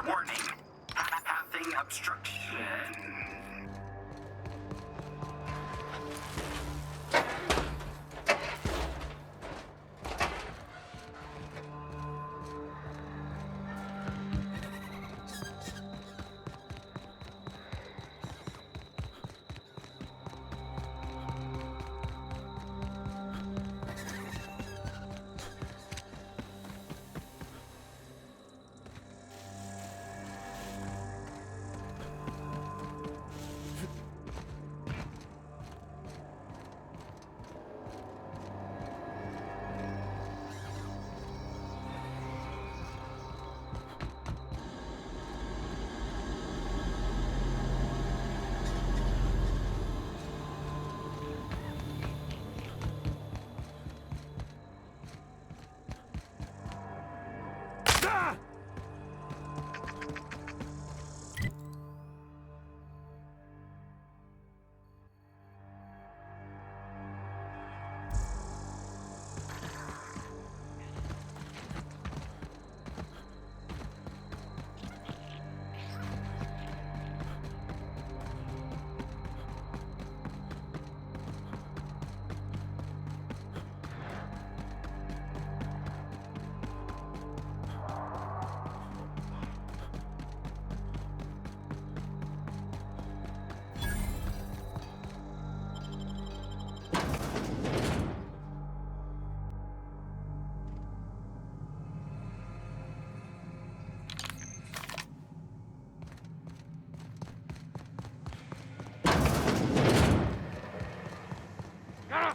Warning. Pathing obstruction.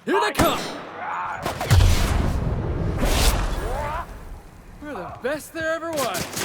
Here they come! We're the best there ever was.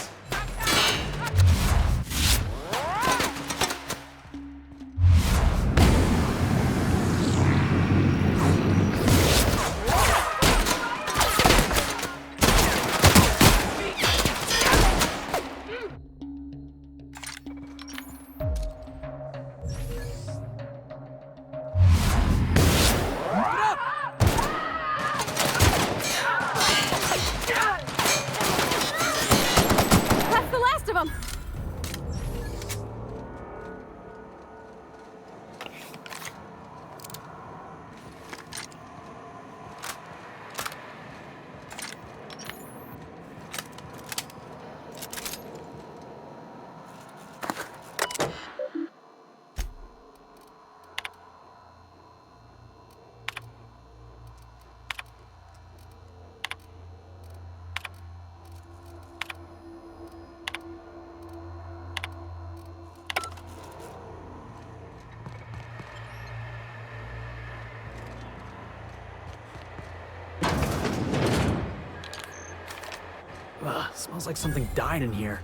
Ugh, smells like something died in here.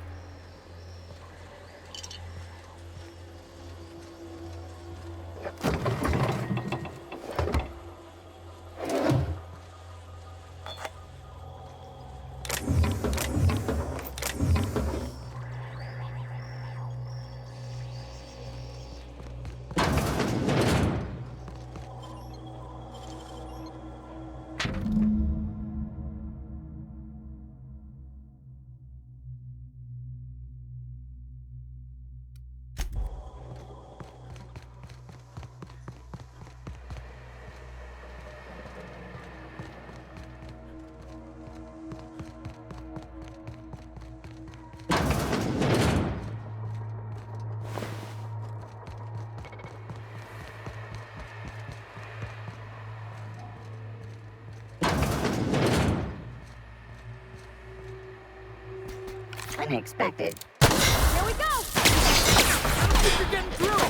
Unexpected. Here we go! I think you're getting through!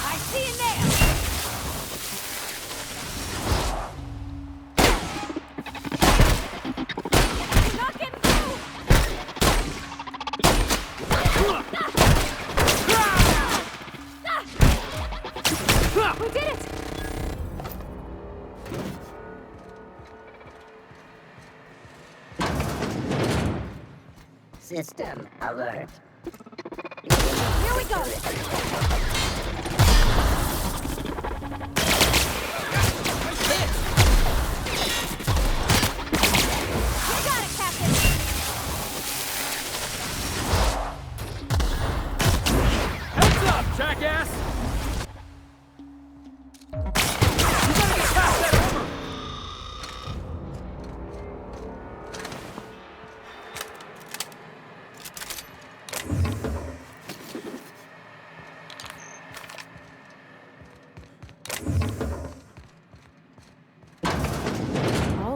I see you now! You're not getting through! We did it! System alert. Here we go! You got it, Captain!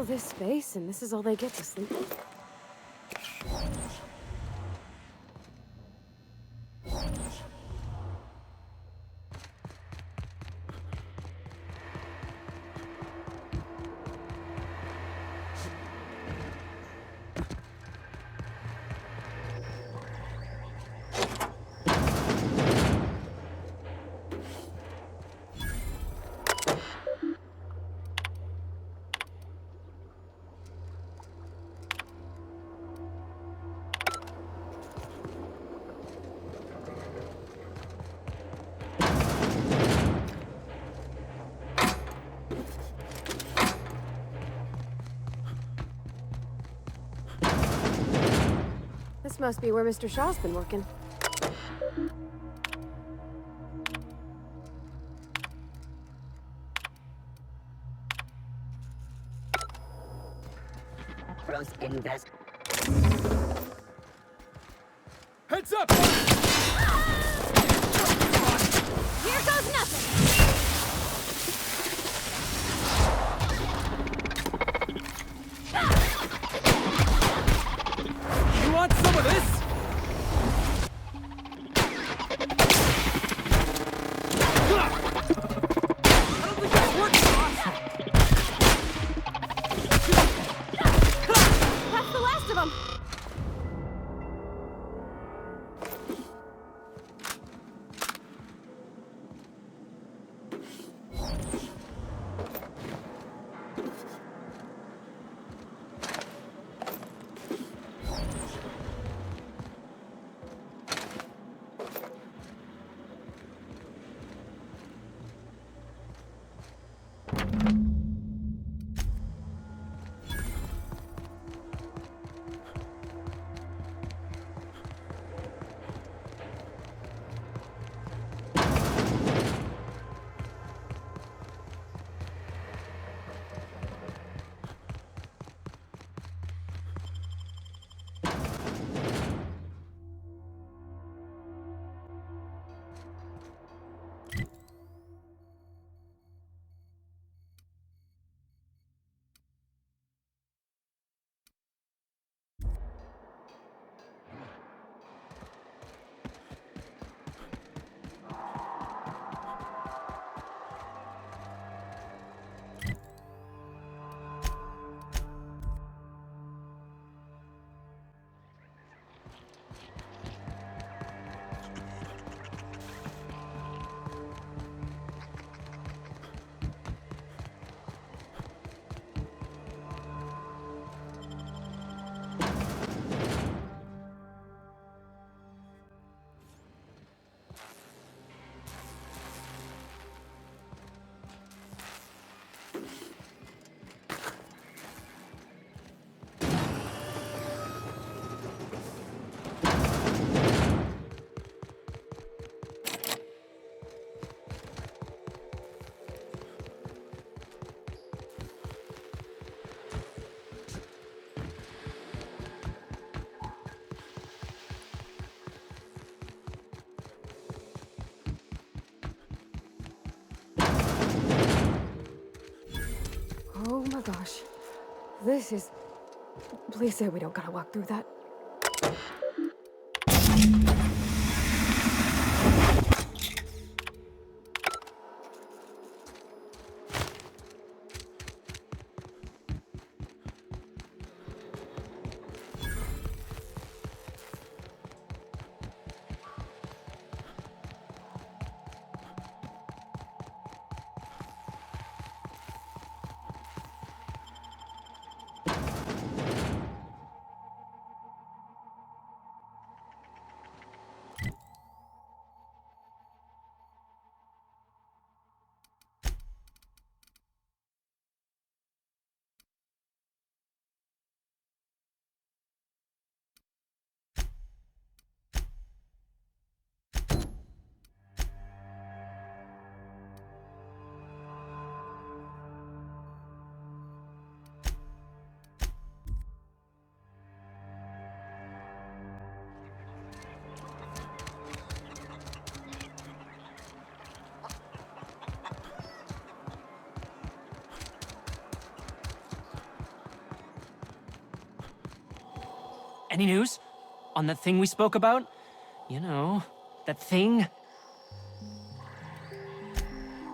this space, and this is all they get to sleep in? This must be where Mr. Shaw's been working. Cross invest. Heads up! Here goes nothing! You want some of this? I don't think that's working, boss! That's the last of them! Oh my gosh. This is... Please say we don't gotta walk through that. Any news? On that thing we spoke about? You know, that thing?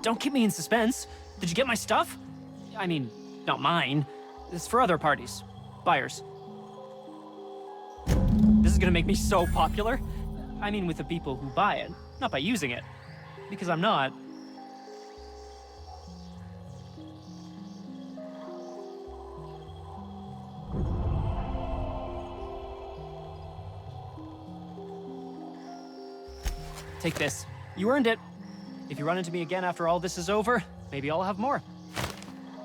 Don't keep me in suspense. Did you get my stuff? I mean, not mine. It's for other parties. Buyers. This is gonna make me so popular. I mean, with the people who buy it, not by using it. Because I'm not. Take this. You earned it. If you run into me again after all this is over, maybe I'll have more.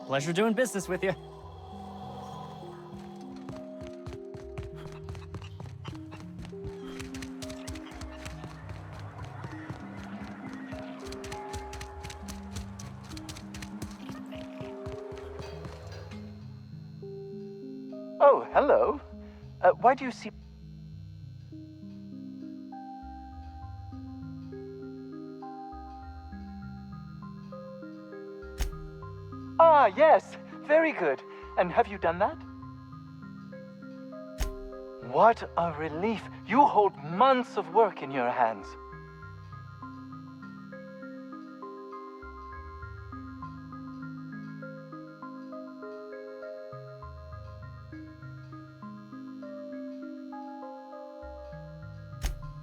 Pleasure doing business with you. Oh, hello. Why do you see... Ah, yes. Very good. And have you done that? What a relief. You hold months of work in your hands.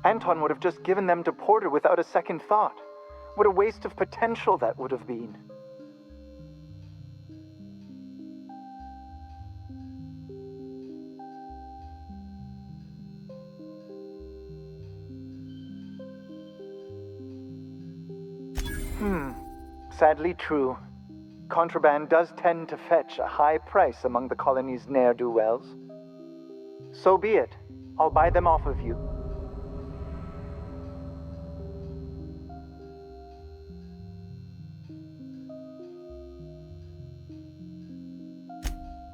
Anton would have just given them to Porter without a second thought. What a waste of potential that would have been. Sadly true. Contraband does tend to fetch a high price among the colony's ne'er-do-wells. So be it. I'll buy them off of you.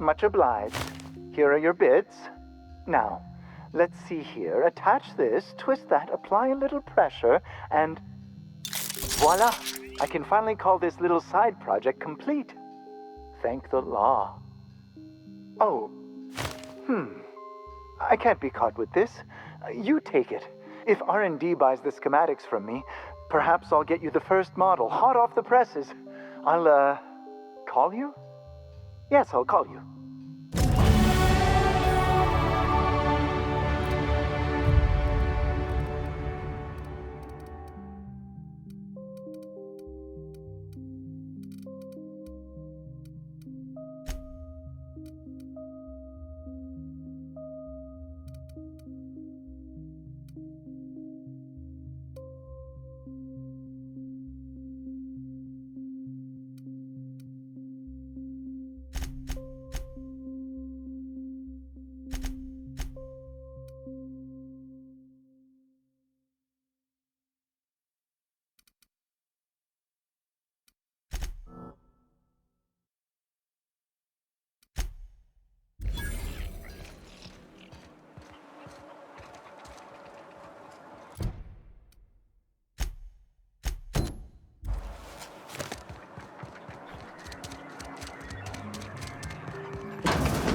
Much obliged. Here are your bids. Now, let's see here. Attach this, twist that, apply a little pressure, and... voila! I can finally call this little side project complete. Thank the law. Oh. I can't be caught with this. You take it. If R&D buys the schematics from me, perhaps I'll get you the first model, hot off the presses. I'll, call you? Yes, I'll call you.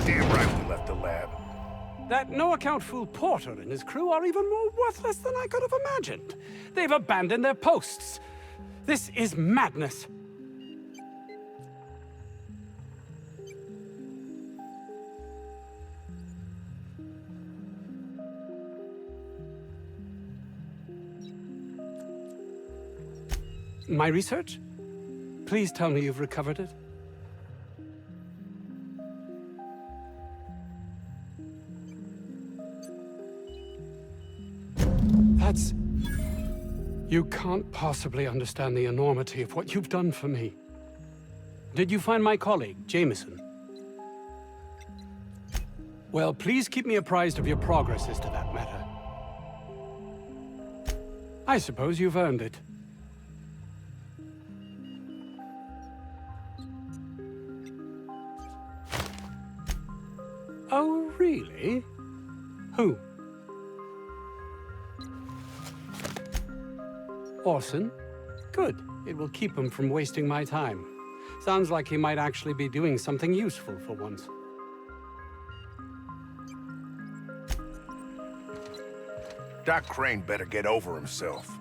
Damn right we left the lab. That no-account fool Porter and his crew are even more worthless than I could have imagined. They've abandoned their posts. This is madness. My research? Please tell me you've recovered it. That's... You can't possibly understand the enormity of what you've done for me. Did you find my colleague, Jameson? Well, please keep me apprised of your progress as to that matter. I suppose you've earned it. Oh, really? Who? Orson? Good. It will keep him from wasting my time. Sounds like he might actually be doing something useful for once. Doc Crane better get over himself.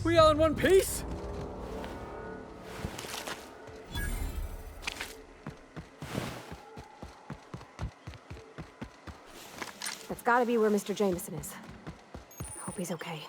We all in one piece? That's gotta be where Mr. Jameson is. Hope he's okay.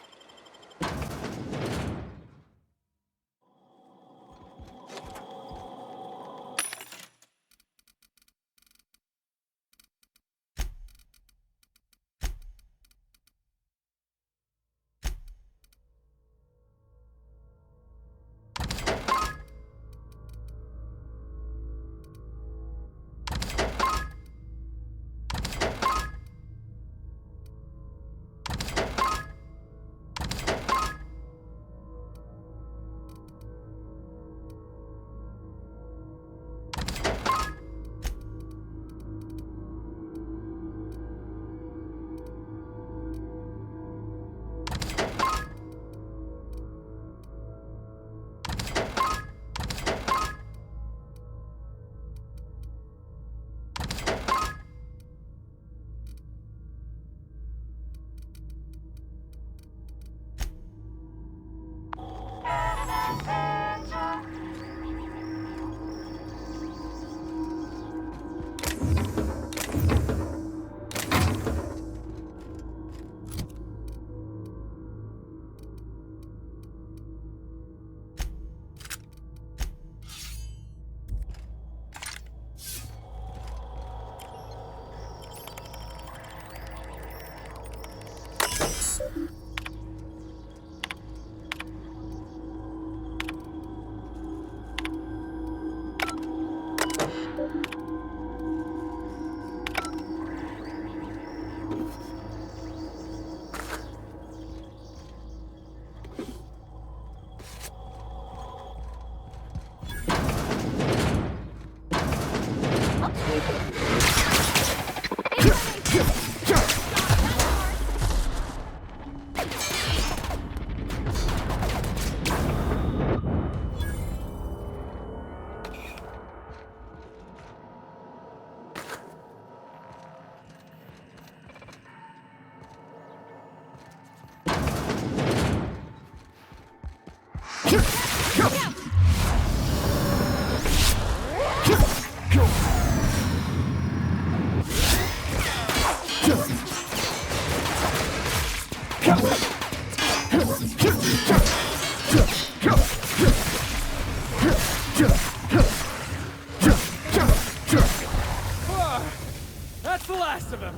That's the last of them.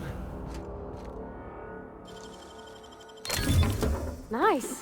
Nice.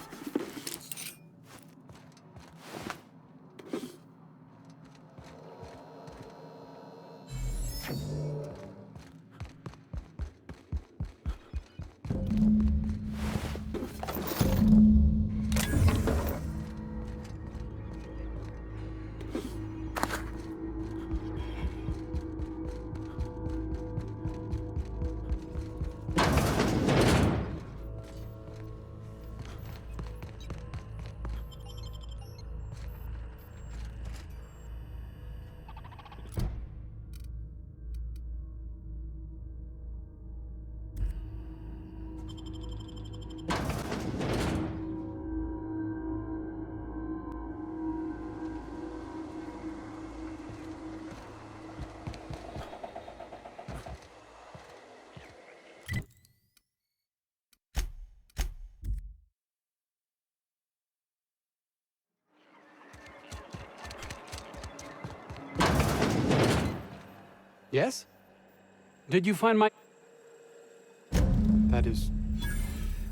Yes? Did you find my... That is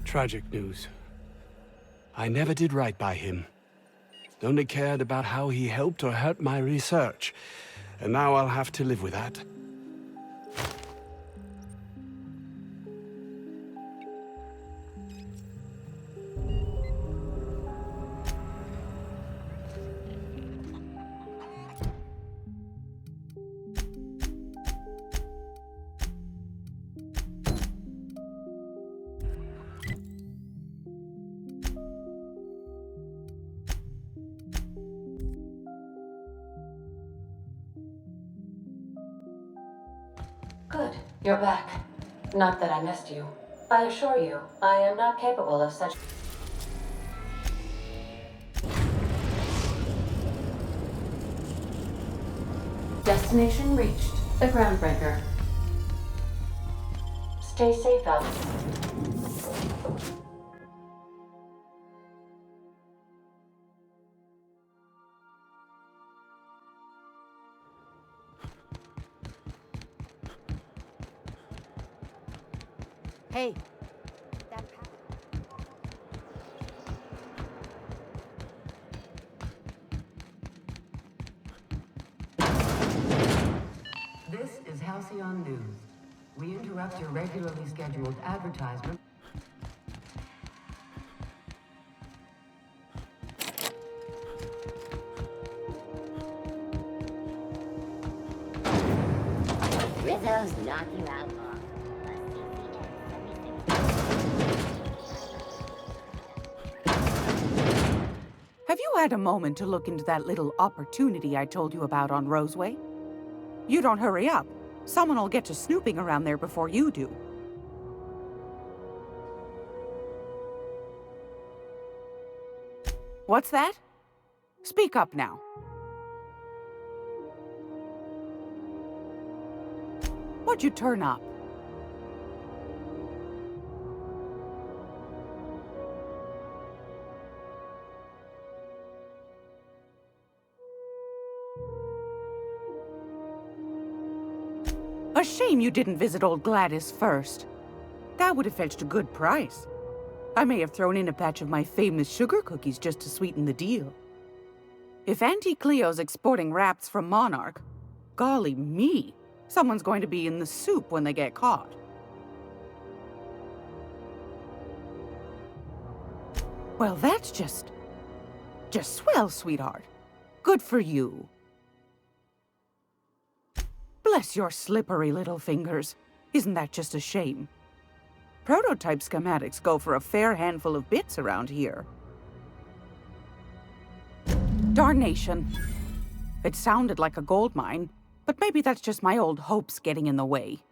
tragic news. I never did right by him. Only cared about how he helped or hurt my research. And now I'll have to live with that. Good, you're back. Not that I missed you. I assure you, I am not capable of such... Destination reached. The Groundbreaker. Stay safe, Alice. Hey. This is Halcyon News. We interrupt your regularly scheduled advertisement. Rizzo's knock you out. Have you had a moment to look into that little opportunity I told you about on Roseway? You don't hurry up. Someone will get to snooping around there before you do. What's that? Speak up now. What'd you turn up? A shame you didn't visit old Gladys first. That would have fetched a good price. I may have thrown in a batch of my famous sugar cookies just to sweeten the deal. If Auntie Cleo's exporting wraps from Monarch, golly me, someone's going to be in the soup when they get caught. Well, that's just swell, sweetheart. Good for you. Bless your slippery little fingers. Isn't that just a shame? Prototype schematics go for a fair handful of bits around here. Darnation. It sounded like a gold mine, but maybe that's just my old hopes getting in the way.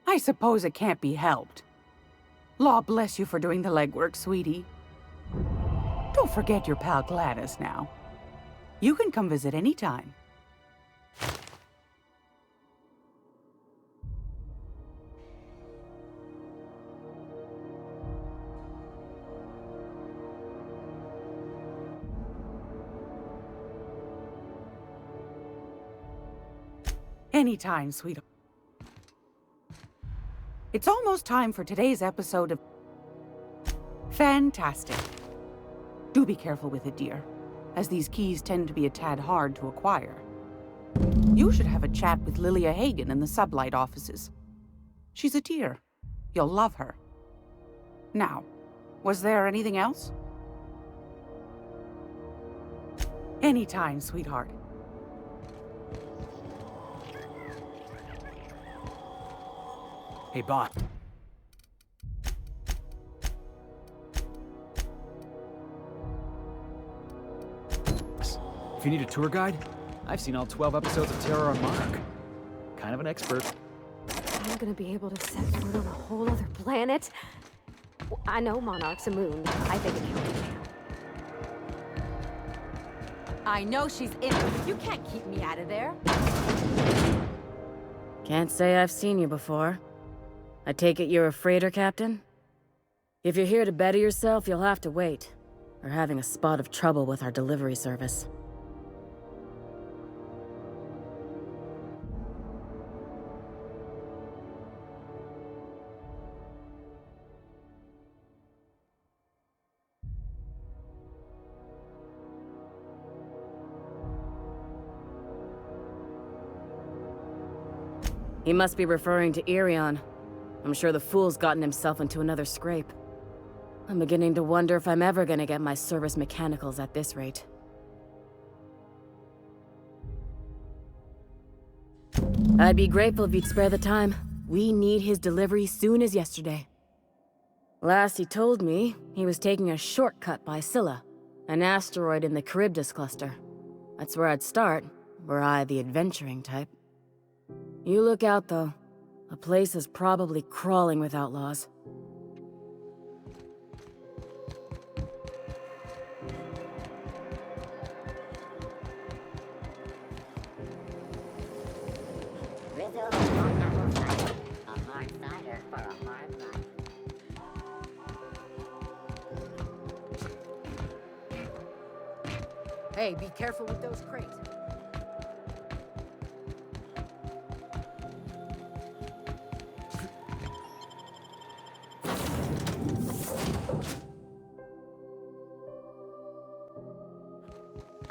I suppose it can't be helped. Law bless you for doing the legwork, sweetie. Don't forget your pal Gladys now. You can come visit anytime. Anytime, sweetheart. It's almost time for today's episode of... Fantastic. Do be careful with it, dear, as these keys tend to be a tad hard to acquire. You should have a chat with Lilia Hagen in the Sublight offices. She's a dear. You'll love her. Now, was there anything else? Anytime, sweetheart. Hey, bot. If you need a tour guide, I've seen all 12 episodes of Terror on Monarch. Kind of an expert. I'm gonna be able to set foot on a whole other planet? I know Monarch's a moon. I think it counts. I know she's in it. You can't keep me out of there. Can't say I've seen you before. I take it you're a freighter captain? If you're here to better yourself, you'll have to wait. We're having a spot of trouble with our delivery service. He must be referring to Irion. I'm sure the fool's gotten himself into another scrape. I'm beginning to wonder if I'm ever gonna get my service mechanicals at this rate. I'd be grateful if you'd spare the time. We need his delivery soon as yesterday. Last he told me, he was taking a shortcut by Scylla, an asteroid in the Charybdis cluster. That's where I'd start, were I the adventuring type. You look out, though. The place is probably crawling with outlaws. Rizzle of one apple cider. A hard cider for a hard life. Hey, be careful with those crates.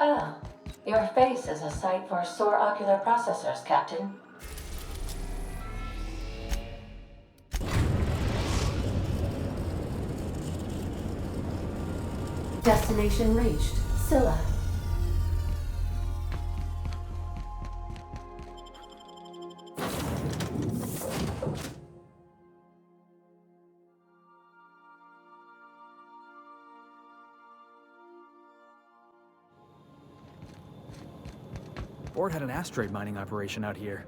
Ah, your face is a sight for sore ocular processors, Captain. Destination reached. Scylla. Board had an asteroid mining operation out here.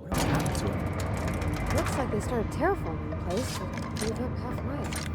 What happened to him? Looks like they started terraforming the place, but gave up halfway.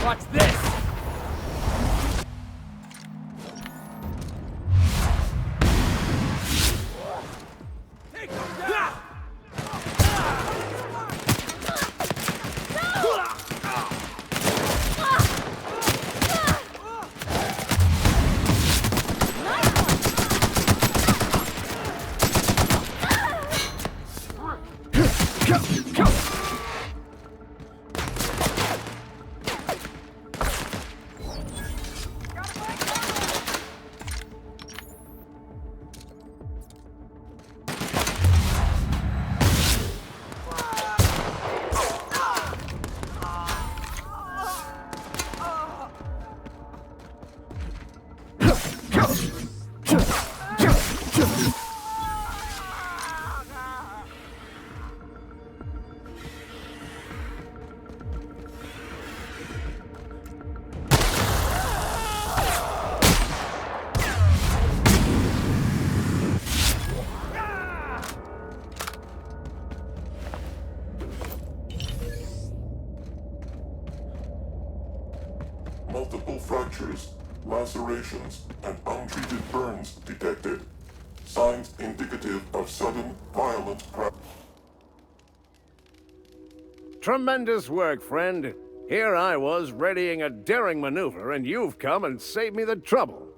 Watch this! Multiple fractures, lacerations, and untreated burns detected. Signs indicative of sudden, violent Tremendous work, friend. Here I was readying a daring maneuver, and you've come and saved me the trouble.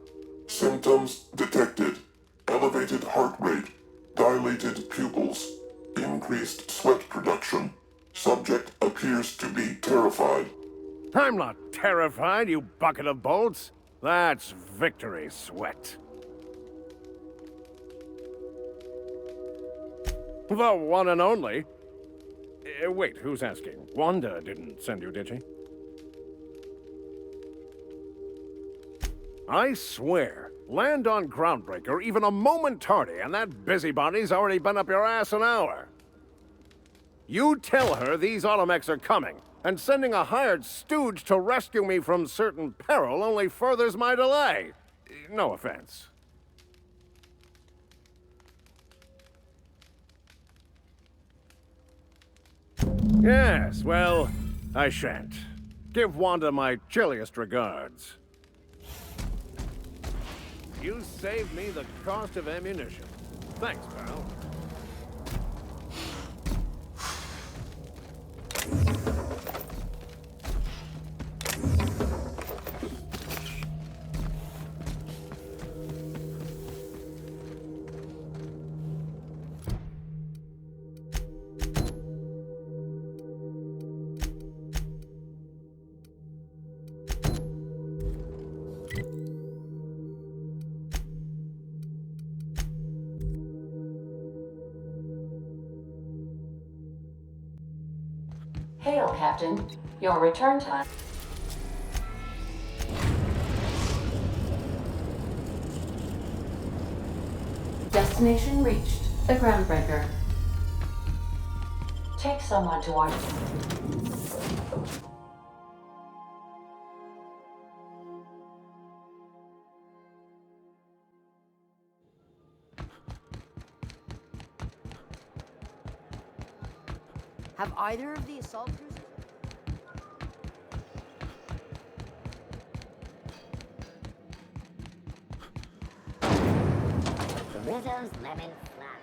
Symptoms detected. Elevated heart rate, dilated pupils, increased sweat production. Subject appears to be terrified. I'm not terrified, you bucket of bolts. That's victory sweat. The one and only. Wait, who's asking? Wanda didn't send you, did she? I swear, land on Groundbreaker even a moment tardy, and that busybody's already been up your ass an hour. You tell her these automechs are coming, and sending a hired stooge to rescue me from certain peril only furthers my delay. No offense. Yes, well, I shan't. Give Wanda my chilliest regards. You saved me the cost of ammunition. Thanks, pal. Hail, Captain. Your return time. Destination reached. The Groundbreaker. Take someone to our... Have either of the assault cruisers? Widow's lemon flower.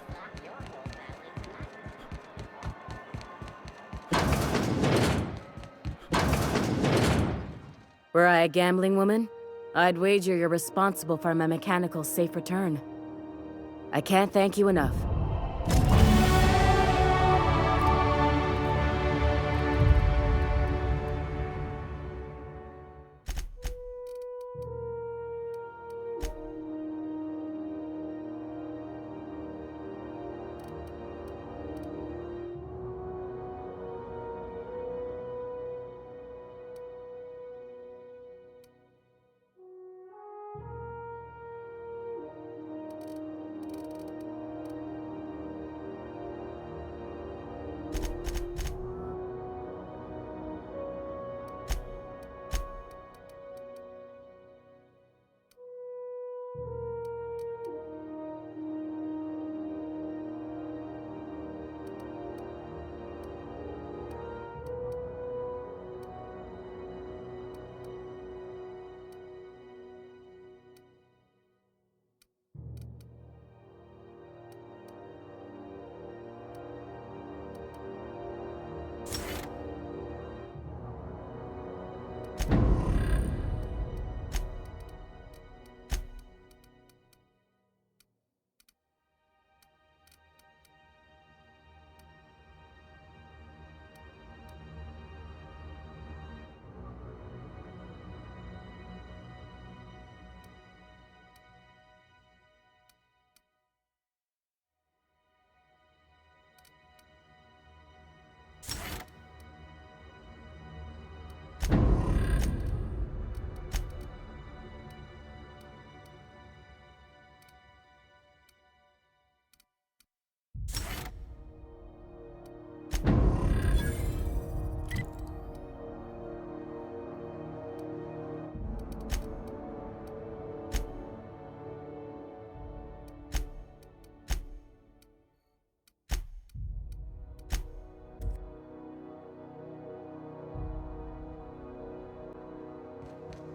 Slap your whole family tonight. Were I a gambling woman, I'd wager you're responsible for my mechanical safe return. I can't thank you enough.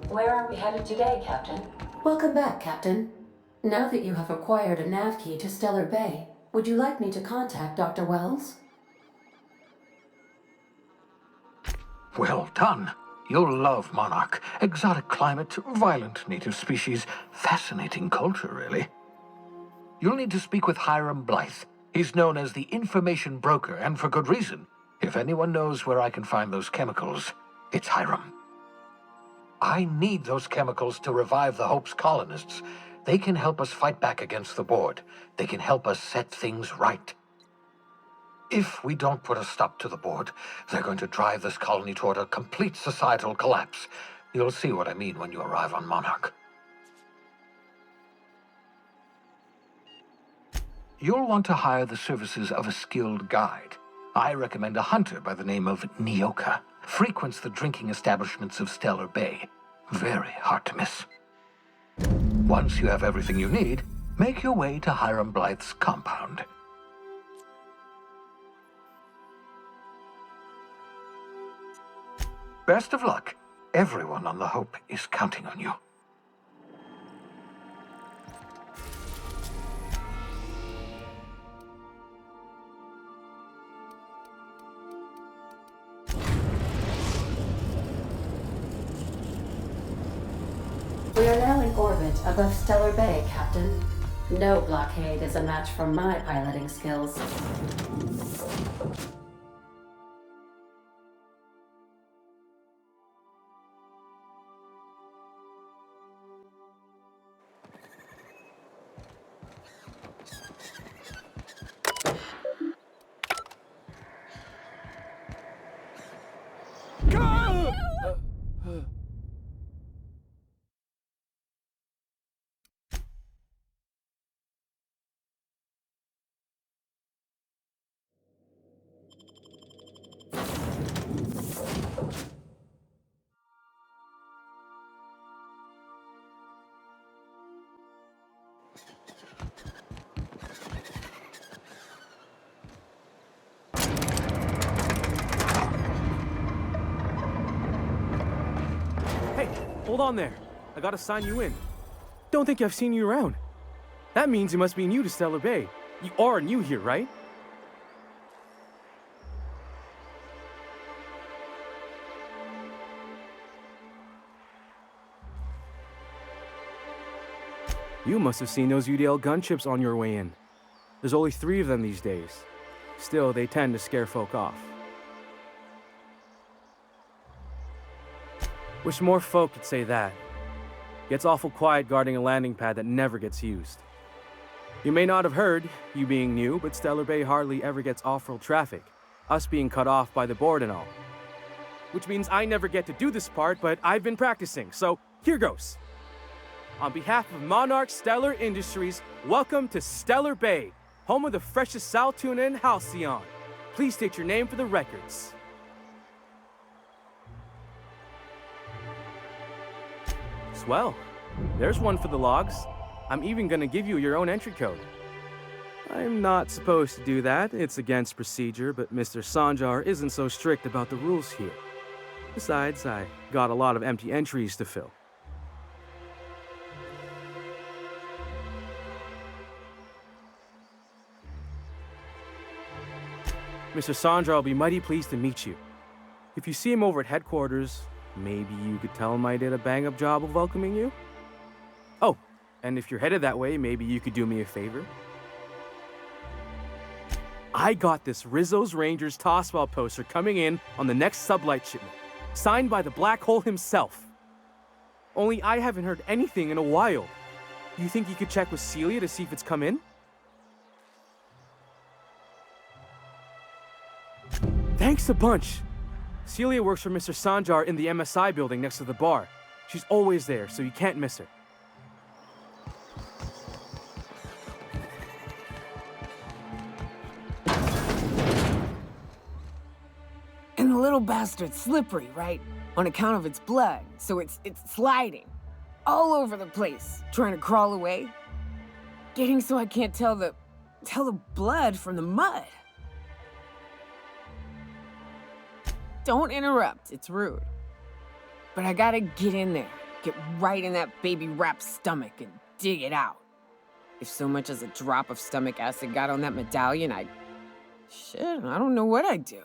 Where are we headed today, Captain? Welcome back, Captain. Now that you have acquired a nav key to Stellar Bay, would you like me to contact Dr. Wells? Well done. You'll love Monarch. Exotic climate, violent native species, fascinating culture, really. You'll need to speak with Hiram Blythe. He's known as the information broker, and for good reason. If anyone knows where I can find those chemicals, it's Hiram. I need those chemicals to revive the Hope's colonists. They can help us fight back against the Board. They can help us set things right. If we don't put a stop to the Board, they're going to drive this colony toward a complete societal collapse. You'll see what I mean when you arrive on Monarch. You'll want to hire the services of a skilled guide. I recommend a hunter by the name of Nyoka. Frequents the drinking establishments of Stellar Bay. Very hard to miss. Once you have everything you need, make your way to Hiram Blythe's compound. Best of luck. Everyone on the Hope is counting on you. We are now in orbit above Stellar Bay, Captain. No blockade is a match for my piloting skills. Hold on there. I gotta sign you in. Don't think I've seen you around. That means you must be new to Stellar Bay. You are new here, right? You must have seen those UDL gunships on your way in. There's only 3 of them these days. Still, they tend to scare folk off. Wish more folk could say that. Gets awful quiet guarding a landing pad that never gets used. You may not have heard, you being new, but Stellar Bay hardly ever gets off-world traffic, us being cut off by the Board and all. Which means I never get to do this part, but I've been practicing, so here goes. On behalf of Monarch Stellar Industries, welcome to Stellar Bay, home of the freshest sal tuna and halcyon. Please state your name for the records. Swell. There's one for the logs. I'm even gonna give you your own entry code. I'm not supposed to do that. It's against procedure, but Mr. Sanjar isn't so strict about the rules here. Besides, I got a lot of empty entries to fill. Mr. Sanjar will be mighty pleased to meet you. If you see him over at headquarters, maybe you could tell him I did a bang-up job of welcoming you? Oh, and if you're headed that way, maybe you could do me a favor. I got this Rizzo's Rangers Tossball poster coming in on the next sublight shipment, signed by the Black Hole himself. Only I haven't heard anything in a while. You think you could check with Celia to see if it's come in? Thanks a bunch. Celia works for Mr. Sanjar in the MSI building next to the bar. She's always there, so you can't miss her. And the little bastard's slippery, right? On account of its blood, so it's sliding. All over the place, trying to crawl away. Getting so I can't tell the blood from the mud. Don't interrupt, it's rude. But I gotta get in there, Get right in that baby rap's stomach and dig it out. If so much as a drop of stomach acid got on that medallion, shit, I don't know what I'd do.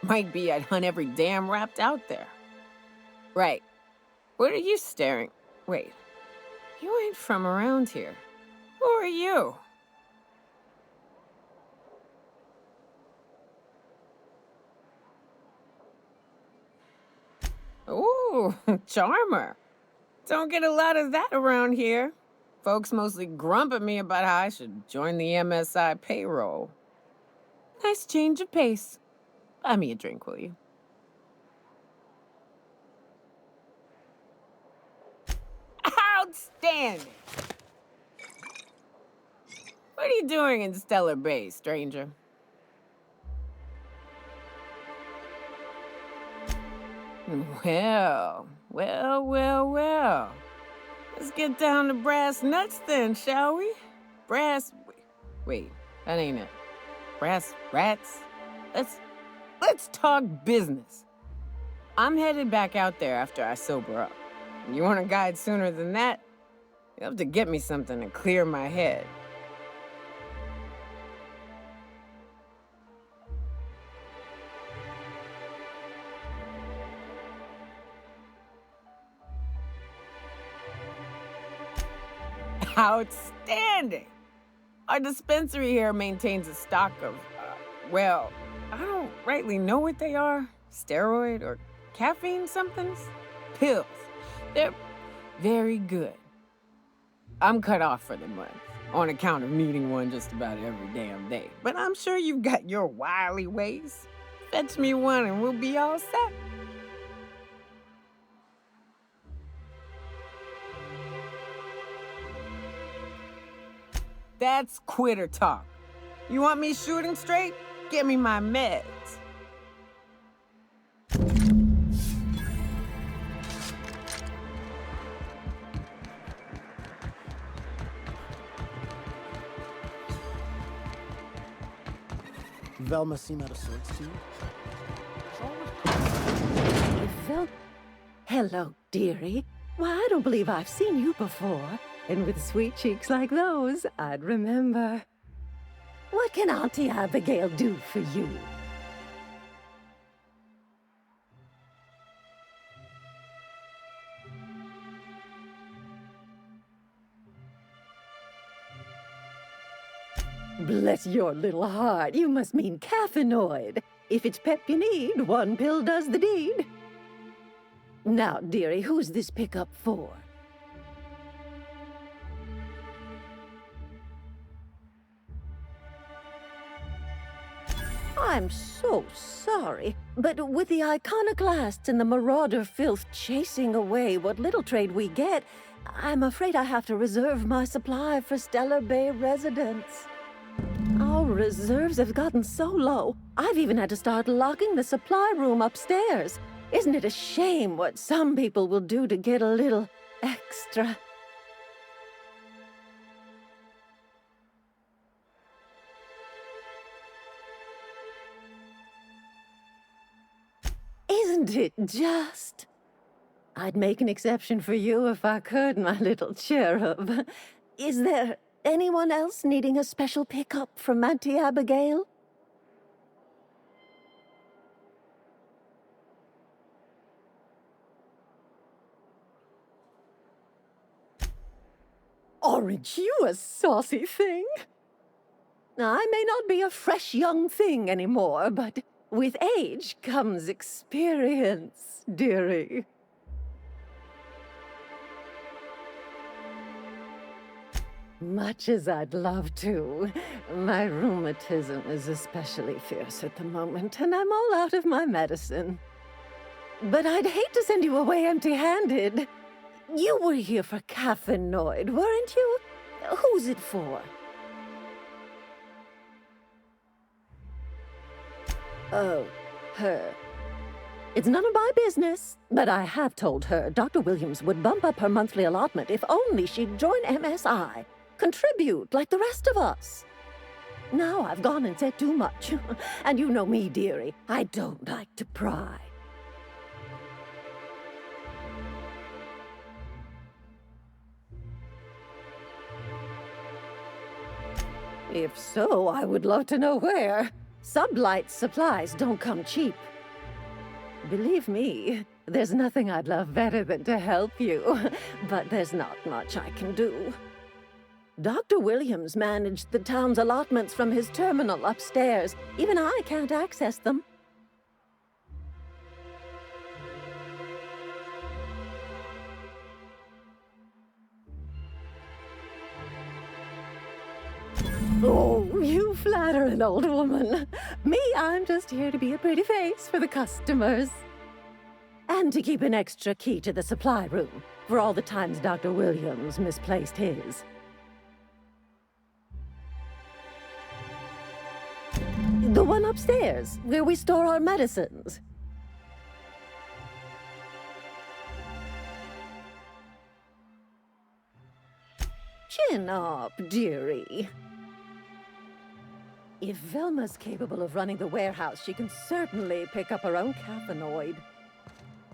Might be I'd hunt every damn rapt out there. Right. What are you staring? Wait. You ain't from around here. Who are you? Ooh, charmer. Don't get a lot of that around here. Folks mostly grump at me about how I should join the MSI payroll. Nice change of pace. Buy me a drink, will you? Outstanding! What are you doing in Stellar Bay, stranger? Well. Let's get down to brass nuts then, shall we? Wait, that ain't it. Brass rats? Let's talk business. I'm headed back out there after I sober up. You want a guide sooner than that? You'll have to get me something to clear my head. Outstanding! Our dispensary here maintains a stock of, well, I don't rightly know what they are. Steroid or caffeine somethings? Pills. They're very good. I'm cut off for the month, on account of needing one just about every damn day. But I'm sure you've got your wily ways. Fetch me one and we'll be all set. That's quitter talk. You want me shooting straight? Get me my meds. Velma seem out of sorts to you? Hello, dearie. Why, I don't believe I've seen you before. And with sweet cheeks like those, I'd remember. What can Auntie Abigail do for you? Bless your little heart, you must mean caffeinoid. If it's pep you need, one pill does the deed. Now, dearie, who's this pickup for? I'm so sorry, but with the iconoclasts and the marauder filth chasing away what little trade we get, I'm afraid I have to reserve my supply for Stellar Bay residents. Our reserves have gotten so low, I've even had to start locking the supply room upstairs. Isn't it a shame what some people will do to get a little extra? Isn't it just? I'd make an exception for you if I could, my little cherub. Is there anyone else needing a special pickup from Auntie Abigail? Aren't you a saucy thing? I may not be a fresh young thing anymore, but with age comes experience, dearie. Much as I'd love to, my rheumatism is especially fierce at the moment, and I'm all out of my medicine. But I'd hate to send you away empty-handed. You were here for caffeinoid, weren't you? Who's it for? Oh, her. It's none of my business, but I have told her Dr. Williams would bump up her monthly allotment if only she'd join MSI. Contribute like the rest of us. Now I've gone and said too much. And you know me, dearie. I don't like to pry. If so, I would love to know where. Sublight supplies don't come cheap. Believe me, there's nothing I'd love better than to help you, but there's not much I can do. Dr. Williams managed the town's allotments from his terminal upstairs. Even I can't access them. Oh, you flatter an old woman. Me, I'm just here to be a pretty face for the customers. And to keep an extra key to the supply room, for all the times Dr. Williams misplaced his. The one upstairs, where we store our medicines. Chin up, dearie. If Velma's capable of running the warehouse, she can certainly pick up her own caffeinoid.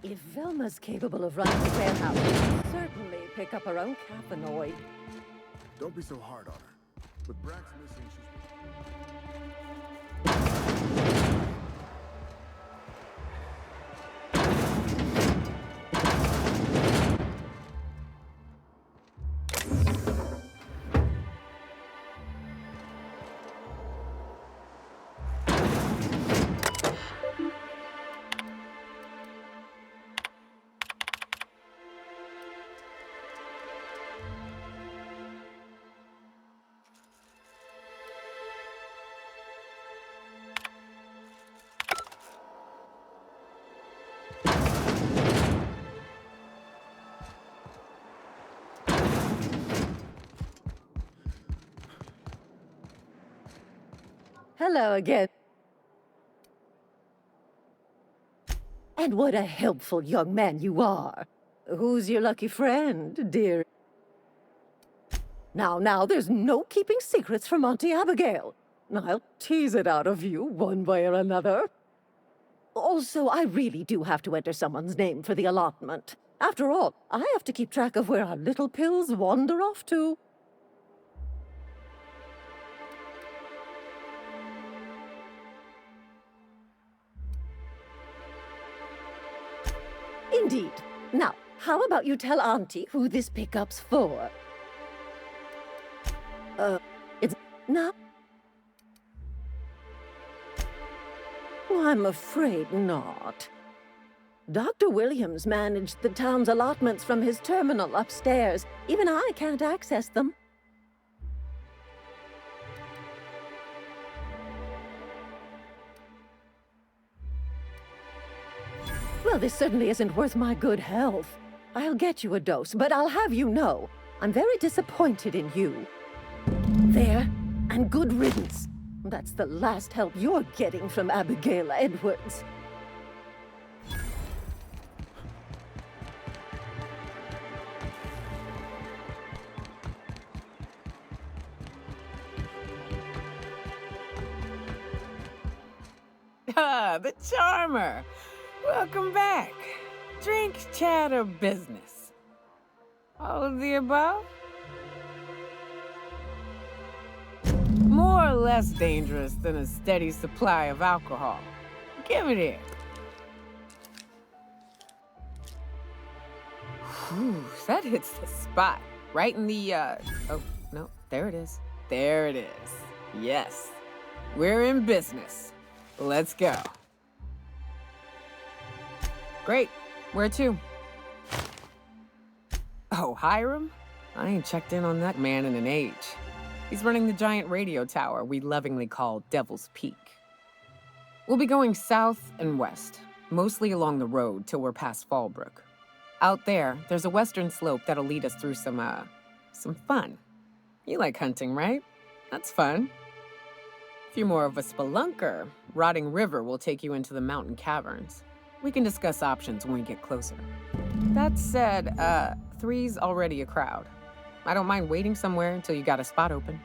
If Velma's capable of running the warehouse, she can certainly pick up her own caffeinoid. Don't be so hard on her. With Brax missing, she's... Hello again. And what a helpful young man you are. Who's your lucky friend, dear? Now, there's no keeping secrets from Auntie Abigail. I'll tease it out of you one way or another. Also, I really do have to enter someone's name for the allotment. After all, I have to keep track of where our little pills wander off to. Indeed. Now, how about you tell Auntie who this pickup's for? It's not... Well, I'm afraid not. Dr. Williams managed the town's allotments from his terminal upstairs. Even I can't access them. Well, this certainly isn't worth my good health. I'll get you a dose, but I'll have you know, I'm very disappointed in you. There, and good riddance. That's the last help you're getting from Abigail Edwards. Ah, the charmer. Welcome back. Drink, chat, or business? All of the above? More or less dangerous than a steady supply of alcohol. Give it here. Whew, that hits the spot. Right in the, oh, no, there it is. There it is. Yes. We're in business. Let's go. Great. Where to? Oh, Hiram? I ain't checked in on that man in an age. He's running the giant radio tower we lovingly call Devil's Peak. We'll be going south and west, mostly along the road till we're past Fallbrook. Out there's a western slope that'll lead us through some fun. You like hunting, right? That's fun. If you're more of a spelunker, Rotting River will take you into the mountain caverns. We can discuss options when we get closer. That said, 3's already a crowd. I don't mind waiting somewhere until you got a spot open.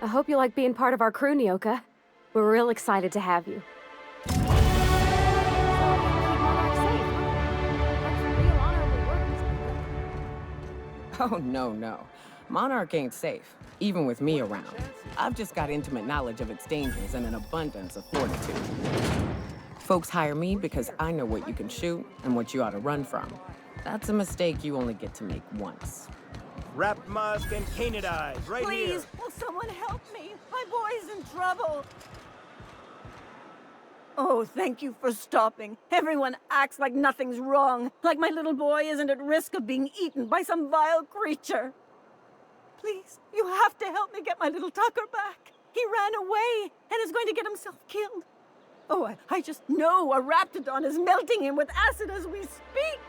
I hope you like being part of our crew, Nyoka. We're real excited to have you. So, keep Monarch safe, huh? That's real honorable work, Mr. Oh, no. Monarch ain't safe, even with me around. I've just got intimate knowledge of its dangers and an abundance of fortitude. Folks hire me because I know what you can shoot and what you ought to run from. That's a mistake you only get to make once. Wrap musk and painted eyes, right here. Please, will someone help me? My boy's in trouble. Oh, thank you for stopping. Everyone acts like nothing's wrong, like my little boy isn't at risk of being eaten by some vile creature. Please, you have to help me get my little Tucker back. He ran away and is going to get himself killed. Oh, I just know a raptidon is melting him with acid as we speak.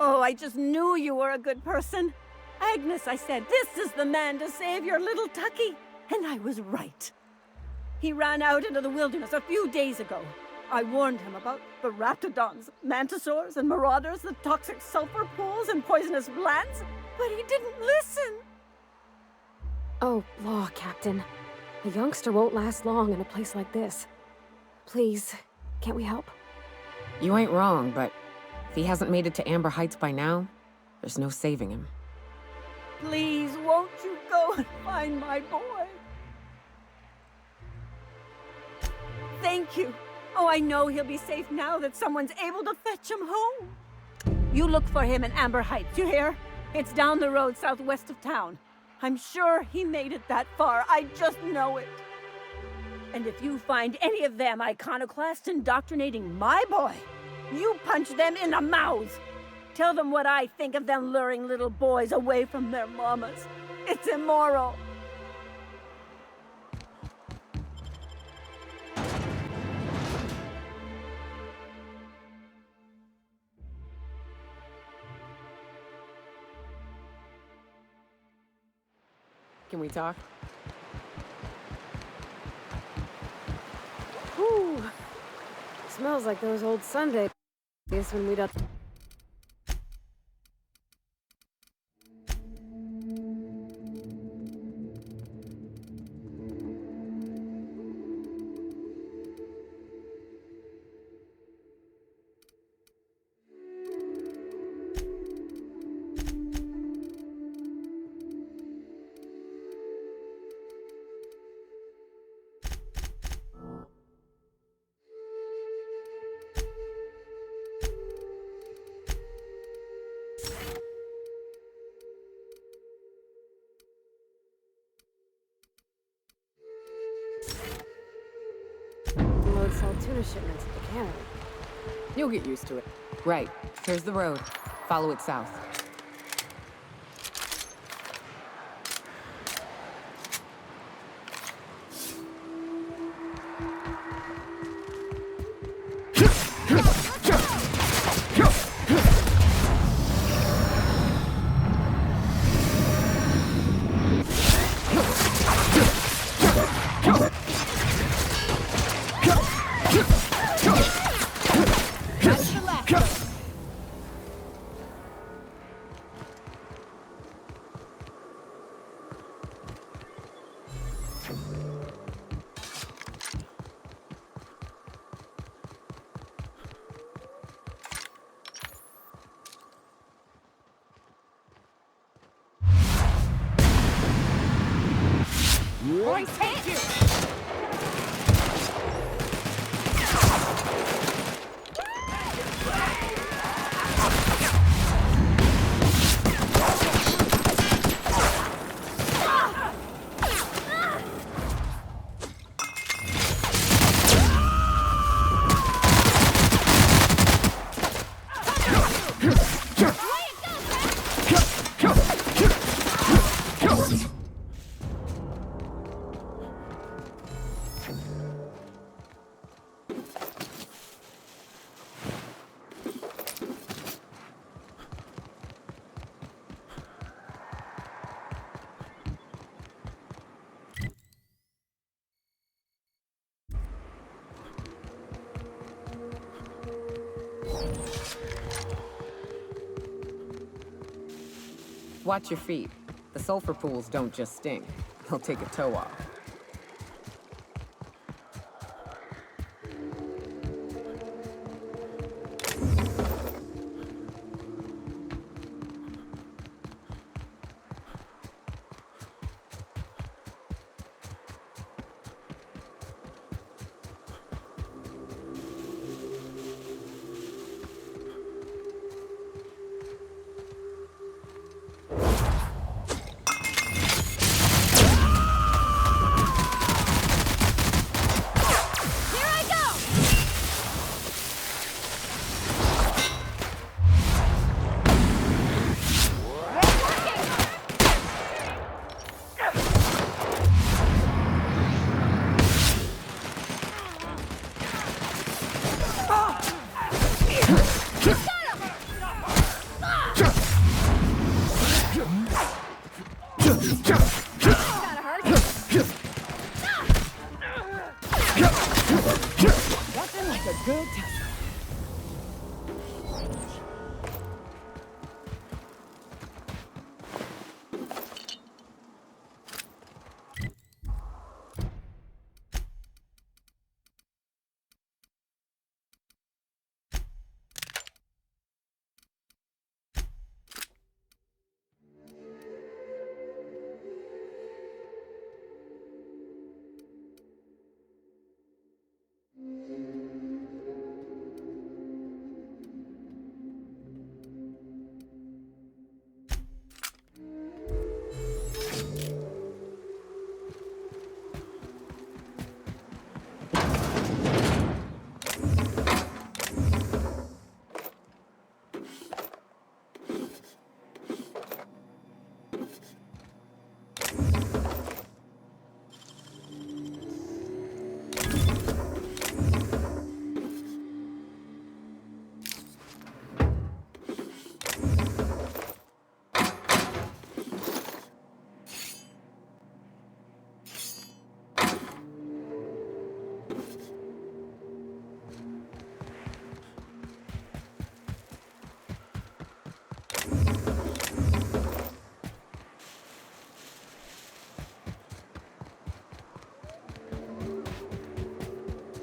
Oh, I just knew you were a good person. Agnes, I said, this is the man to save your little Tucky. And I was right. He ran out into the wilderness a few days ago. I warned him about the raptidons, mantisaurs, and marauders, the toxic sulfur pools, and poisonous plants, but he didn't listen. Oh, law, Captain. A youngster won't last long in a place like this. Please, can't we help? You ain't wrong, but if he hasn't made it to Amber Heights by now, there's no saving him. Please, won't you go and find my boy? Thank you. Oh, I know he'll be safe now that someone's able to fetch him home. You look for him in Amber Heights, you hear? It's down the road southwest of town. I'm sure he made it that far. I just know it. And if you find any of them iconoclasts indoctrinating my boy, you punch them in the mouth. Tell them what I think of them luring little boys away from their mamas. It's immoral. Can we talk? Whew. Smells like those old Sundays when we'd up. Load sell tuna shipments at the cannery. You'll get used to it. Right. Here's the road. Follow it south. Boys, hit you! Watch your feet. The sulfur pools don't just sting. They'll take a toe off.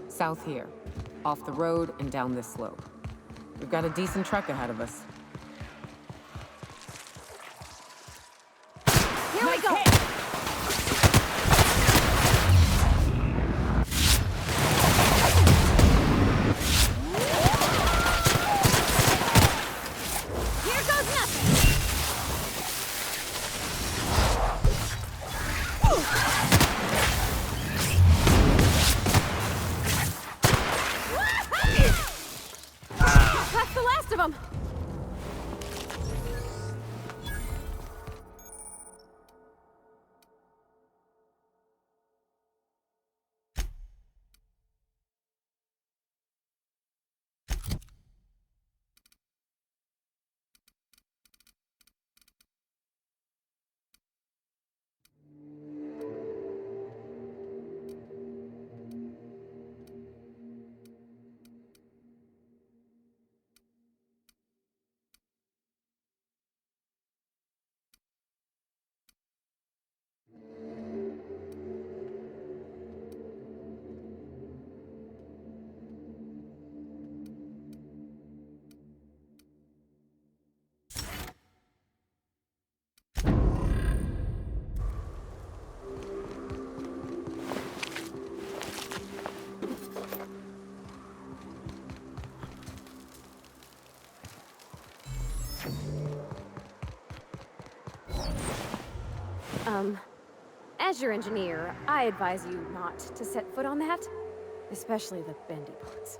South here. Off the road and down this slope. We've got a decent trek ahead of us. Here we go! Here goes nothing! That's the last of them! As your engineer, I advise you not to set foot on that. Especially the bendy parts.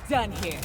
done here.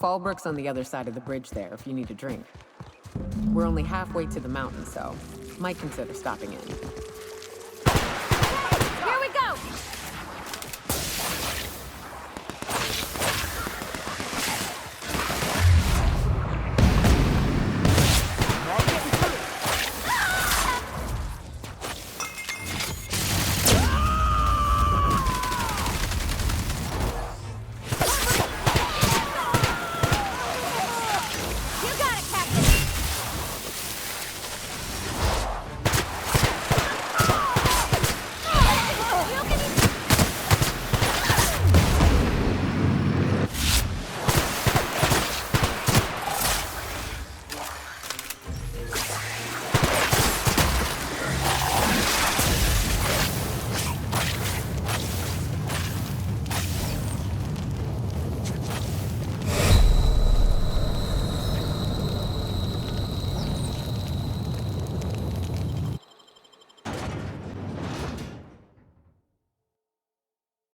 Fallbrook's on the other side of the bridge there if you need a drink. We're only halfway to the mountain, so might consider stopping in.